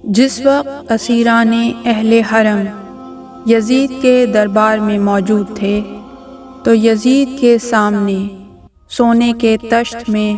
جس وقت اسیران اہل حرم یزید کے دربار میں موجود تھے تو یزید کے سامنے سونے کے تشت میں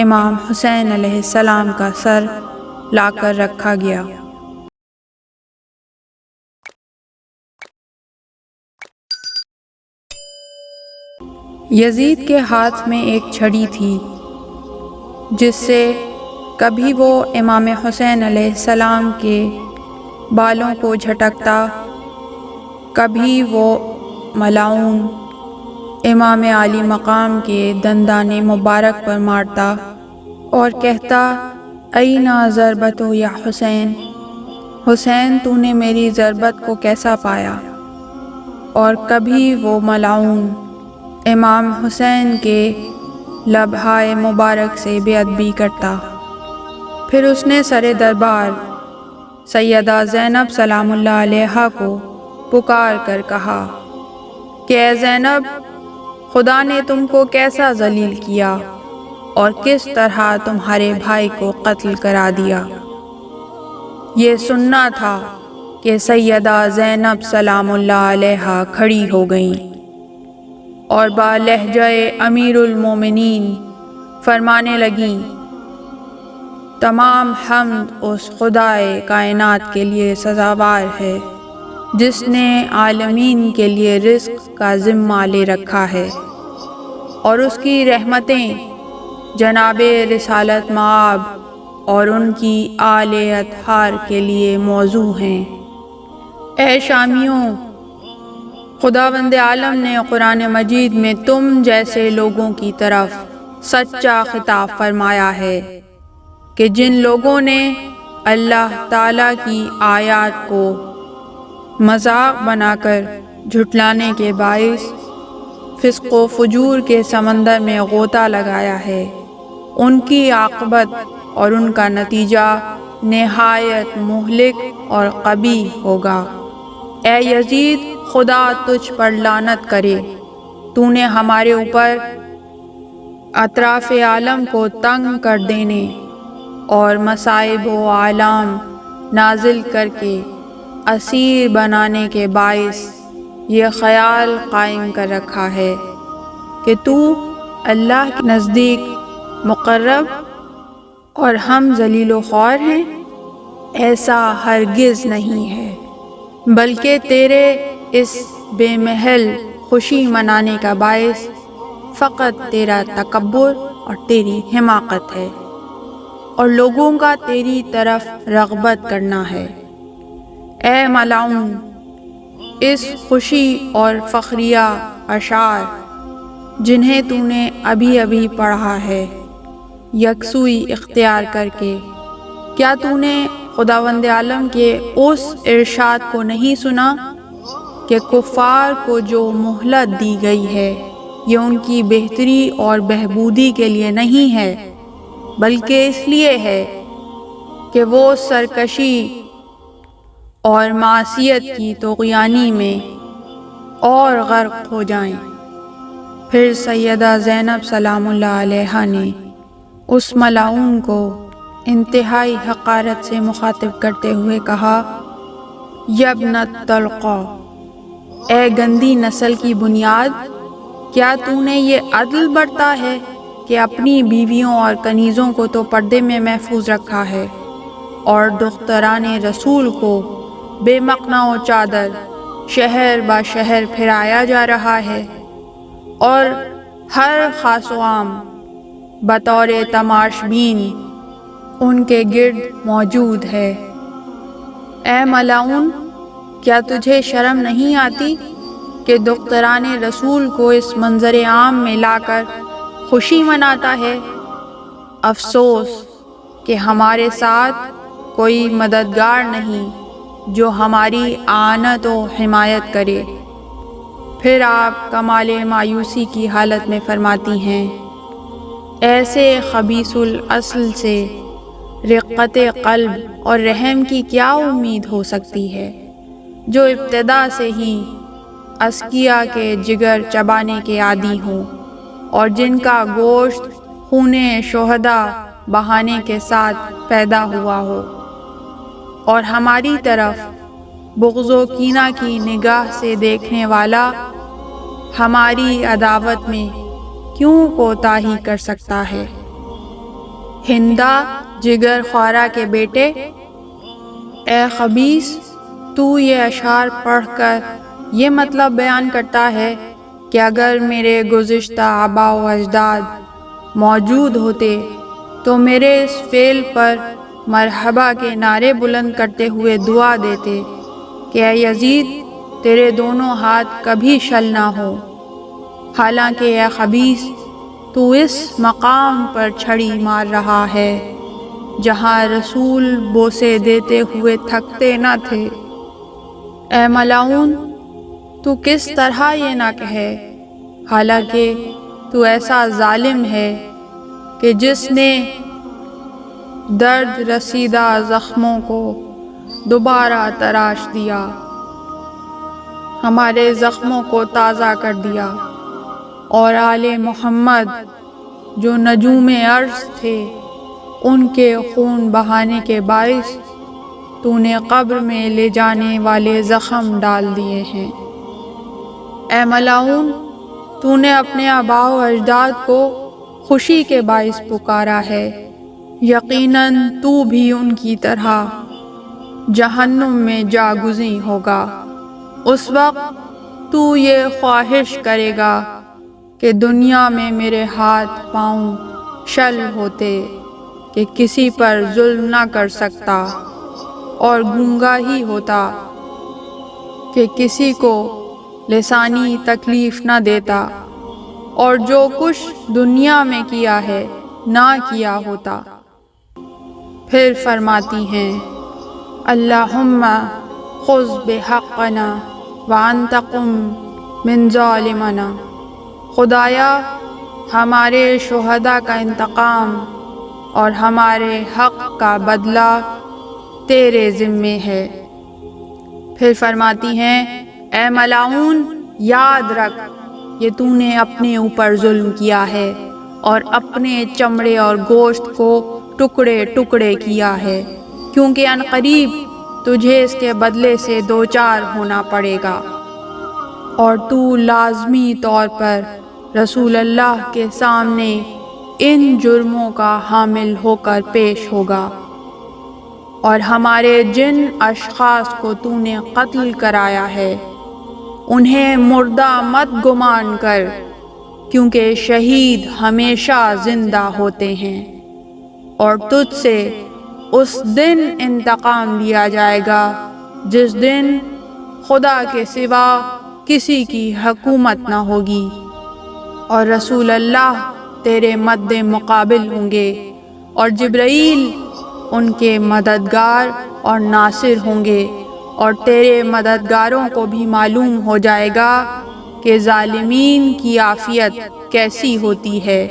امام حسین علیہ السلام کا سر لا کر رکھا گیا۔ یزید کے ہاتھ میں ایک چھڑی تھی جس سے کبھی وہ امام حسین علیہ السلام کے بالوں کو جھٹکتا، کبھی وہ ملعون امام عالی مقام کے دندان مبارک پر مارتا اور کہتا اینا ضربت یا حسین، حسین تو نے میری ضربت کو کیسا پایا؟ اور کبھی وہ ملعون امام حسین کے لبہائے مبارک سے بے ادبی کرتا۔ پھر اس نے سر دربار سیدہ زینب سلام اللہ علیہا کو پکار کر کہا کہ اے زینب، خدا نے تم کو کیسا ذلیل کیا اور کس طرح تمہارے بھائی کو قتل کرا دیا۔ یہ سننا تھا کہ سیدہ زینب سلام اللہ علیہا کھڑی ہو گئیں اور با لہجہ امیر المومنین فرمانے لگیں، تمام حمد اس خدائے کائنات کے لیے سزاوار ہے جس نے عالمین کے لیے رزق کا ذمہ لے رکھا ہے، اور اس کی رحمتیں جناب رسالت مآب اور ان کی آل اطہار کے لیے موزوں ہیں۔ اے شامیوں، خداوند عالم نے قرآن مجید میں تم جیسے لوگوں کی طرف سچا خطاب فرمایا ہے کہ جن لوگوں نے اللہ تعالیٰ کی آیات کو مذاق بنا کر جھٹلانے کے باعث فسق و فجور کے سمندر میں غوطہ لگایا ہے، ان کی عاقبت اور ان کا نتیجہ نہایت مہلک اور قبیح ہوگا۔ اے یزید، خدا تجھ پر لعنت کرے، تو نے ہمارے اوپر اطراف عالم کو تنگ کر دینے اور مصائب و آلام نازل کر کے اسیر بنانے کے باعث یہ خیال قائم کر رکھا ہے کہ تو اللہ کے نزدیک مقرب اور ہم ذلیل و خوار ہیں۔ ایسا ہرگز نہیں ہے، بلکہ تیرے اس بے محل خوشی منانے کا باعث فقط تیرا تکبر اور تیری حماقت ہے اور لوگوں کا تیری طرف رغبت کرنا ہے۔ اے ملعون، اس خوشی اور فخریہ اشعار جنہیں تو نے ابھی ابھی پڑھا ہے یکسوئی اختیار کر کے، کیا تو نے خداوند عالم کے اس ارشاد کو نہیں سنا کہ کفار کو جو مہلت دی گئی ہے یہ ان کی بہتری اور بہبودی کے لیے نہیں ہے، بلکہ اس لیے ہے کہ وہ سرکشی اور معصیت کی طغیانی میں اور غرق ہو جائیں۔ پھر سیدہ زینب سلام اللہ علیہا نے اس ملعون کو انتہائی حقارت سے مخاطب کرتے ہوئے کہا، یبنت طلقہ، اے گندی نسل کی بنیاد، کیا تو نے یہ عدل برتا ہے کہ اپنی بیویوں اور کنیزوں کو تو پردے میں محفوظ رکھا ہے اور دختران رسول کو بے مقنع و چادر شہر با شہر پھرایا جا رہا ہے اور ہر خاص و عام بطور تماش بین ان کے گرد موجود ہے۔ اے ملعون، کیا تجھے شرم نہیں آتی کہ دختران رسول کو اس منظر عام میں لا کر خوشی مناتا ہے؟ افسوس کہ ہمارے ساتھ کوئی مددگار نہیں جو ہماری اعانت و حمایت کرے۔ پھر آپ کمال مایوسی کی حالت میں فرماتی ہیں، ایسے خبیث الاصل سے رقت قلب اور رحم کی کیا امید ہو سکتی ہے، جو ابتدا سے ہی اذکیاء کے جگر چبانے کے عادی ہوں اور جن کا گوشت خون شہداء بہانے کے ساتھ پیدا ہوا ہو۔ اور ہماری طرف بغض و کینہ کی نگاہ سے دیکھنے والا ہماری عداوت میں کیوں کوتاہی کر سکتا ہے؟ ہندا جگر خوارہ کے بیٹے، اے خبیث، تو یہ اشعار پڑھ کر یہ مطلب بیان کرتا ہے کہ اگر میرے گزشتہ آباء و اجداد موجود ہوتے تو میرے اس فعل پر مرحبا کے نعرے بلند کرتے ہوئے دعا دیتے کہ اے یزید، تیرے دونوں ہاتھ کبھی شل نہ ہو۔ حالانکہ اے خبیث، تو اس مقام پر چھڑی مار رہا ہے جہاں رسول بوسے دیتے ہوئے تھکتے نہ تھے۔ اے ملعون، تو کس طرح یہ نہ کہے، حالانکہ تو ایسا ظالم ہے کہ جس نے درد رسیدہ زخموں کو دوبارہ تراش دیا، ہمارے زخموں کو تازہ کر دیا، اور آل محمد جو نجوم عرش تھے ان کے خون بہانے کے باعث تو نے قبر میں لے جانے والے زخم ڈال دیے ہیں۔ اے ملعون، تو نے اپنے آباء و اجداد کو خوشی کے باعث پکارا ہے، یقیناً تو بھی ان کی طرح جہنم میں جا گزین ہوگا۔ اس وقت تو یہ خواہش کرے گا کہ دنیا میں میرے ہاتھ پاؤں شل ہوتے کہ کسی پر ظلم نہ کر سکتا، اور گونگا ہی ہوتا کہ کسی کو لسانی تکلیف نہ دیتا، اور جو کچھ دنیا میں کیا ہے نہ کیا ہوتا۔ پھر فرماتی ہیں، اللہم خذ بحقنا وانتقم من ظالمنا، خدایا ہمارے شہداء کا انتقام اور ہمارے حق کا بدلہ تیرے ذمے ہے۔ پھر فرماتی ہیں، اے ملعون، یاد رکھ یہ تو نے اپنے اوپر ظلم کیا ہے اور اپنے چمڑے اور گوشت کو ٹکڑے ٹکڑے کیا ہے، کیونکہ عنقریب تجھے اس کے بدلے سے دوچار ہونا پڑے گا، اور تو لازمی طور پر رسول اللہ کے سامنے ان جرموں کا حامل ہو کر پیش ہوگا۔ اور ہمارے جن اشخاص کو تو نے قتل کرایا ہے انہیں مردہ مت گمان کر، کیونکہ شہید ہمیشہ زندہ ہوتے ہیں، اور تجھ سے اس دن انتقام لیا جائے گا جس دن خدا کے سوا کسی کی حکومت نہ ہوگی، اور رسول اللہ تیرے مد مقابل ہوں گے، اور جبرائیل ان کے مددگار اور ناصر ہوں گے، اور تیرے مددگاروں کو بھی معلوم ہو جائے گا کہ ظالمین کی عافیت کیسی ہوتی ہے،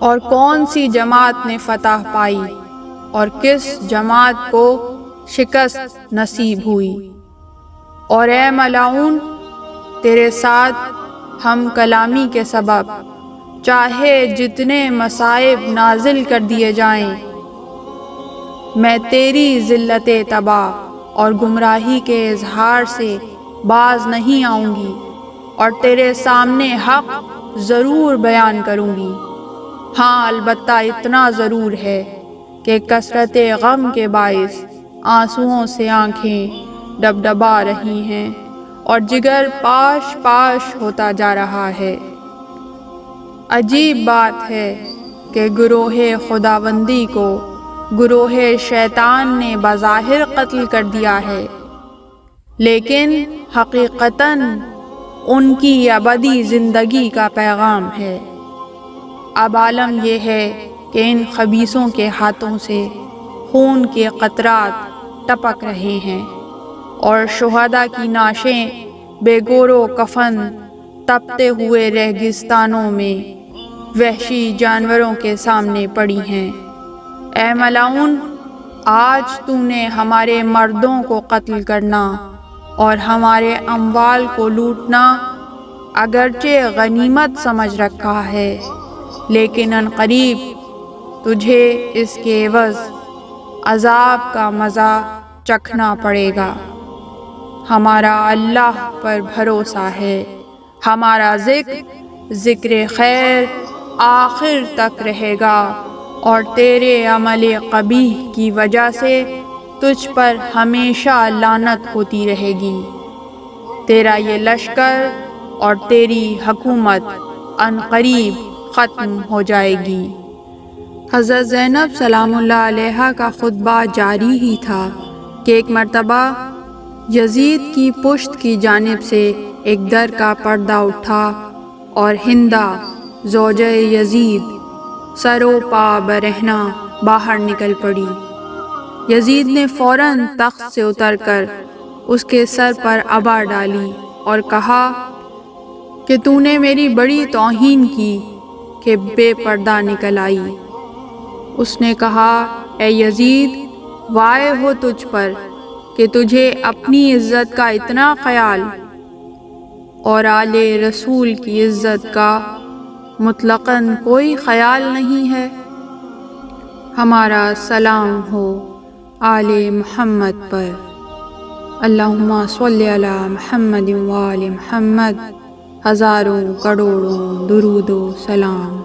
اور کون سی جماعت نے فتح پائی اور کس جماعت کو شکست نصیب ہوئی۔ اور اے ملعون، تیرے ساتھ ہم کلامی کے سبب چاہے جتنے مصائب نازل کر دیے جائیں، میں تیری ذلت تباہ اور گمراہی کے اظہار سے باز نہیں آؤں گی، اور تیرے سامنے حق ضرور بیان کروں گی۔ ہاں، البتہ اتنا ضرور ہے کہ کثرت غم کے باعث آنسوؤں سے آنکھیں ڈبڈبا رہی ہیں اور جگر پاش پاش ہوتا جا رہا ہے۔ عجیب بات ہے کہ گروہ خداوندی کو گروہ شیطان نے بظاہر قتل کر دیا ہے، لیکن حقیقتاً ان کی ابدی زندگی کا پیغام ہے۔ اب عالم یہ ہے کہ ان خبیثوں کے ہاتھوں سے خون کے قطرات ٹپک رہے ہیں، اور شہداء کی نعشیں بے گور و کفن تپتے ہوئے ریگستانوں میں وحشی جانوروں کے سامنے پڑی ہیں۔ اے ملعون، آج تو نے ہمارے مردوں کو قتل کرنا اور ہمارے اموال کو لوٹنا اگرچہ غنیمت سمجھ رکھا ہے، لیکن عنقریب تجھے اس کے عوض عذاب کا مزہ چکھنا پڑے گا۔ ہمارا اللہ پر بھروسہ ہے، ہمارا ذکر خیر آخر تک رہے گا، اور تیرے عمل قبیح کی وجہ سے تجھ پر ہمیشہ لعنت ہوتی رہے گی۔ تیرا یہ لشکر اور تیری حکومت عنقریب ختم ہو جائے گی۔ حضرت زینب سلام اللہ علیہا کا خطبہ جاری ہی تھا کہ ایک مرتبہ یزید کی پشت کی جانب سے ایک در کا پردہ اٹھا اور ہندہ زوجہ یزید سر و پا برہنہ باہر نکل پڑی۔ یزید نے فوراً تخت سے اتر کر اس کے سر پر عبا ڈالی اور کہا کہ تو نے میری بڑی توہین کی کہ بے پردہ نکل آئی۔ اس نے کہا، اے یزید، وائے ہو تجھ پر کہ تجھے اپنی عزت کا اتنا خیال اور آل رسول کی عزت کا مطلقاً کوئی خیال نہیں ہے۔ ہمارا سلام ہو آل محمد پر، اللہم صلی علی محمد و آل محمد، ہزاروں کروڑوں درود و سلام۔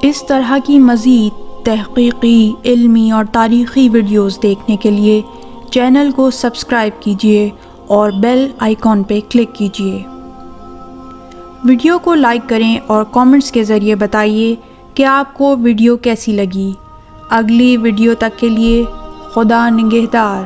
اس طرح کی مزید تحقیقی، علمی اور تاریخی ویڈیوز دیکھنے کے لیے چینل کو سبسکرائب کیجیے اور بیل آئیکن پہ کلک کیجیے۔ ویڈیو کو لائک کریں اور کامنٹس کے ذریعے بتائیے کہ آپ کو ویڈیو کیسی لگی۔ اگلی ویڈیو تک کے لیے خدا نگہدار۔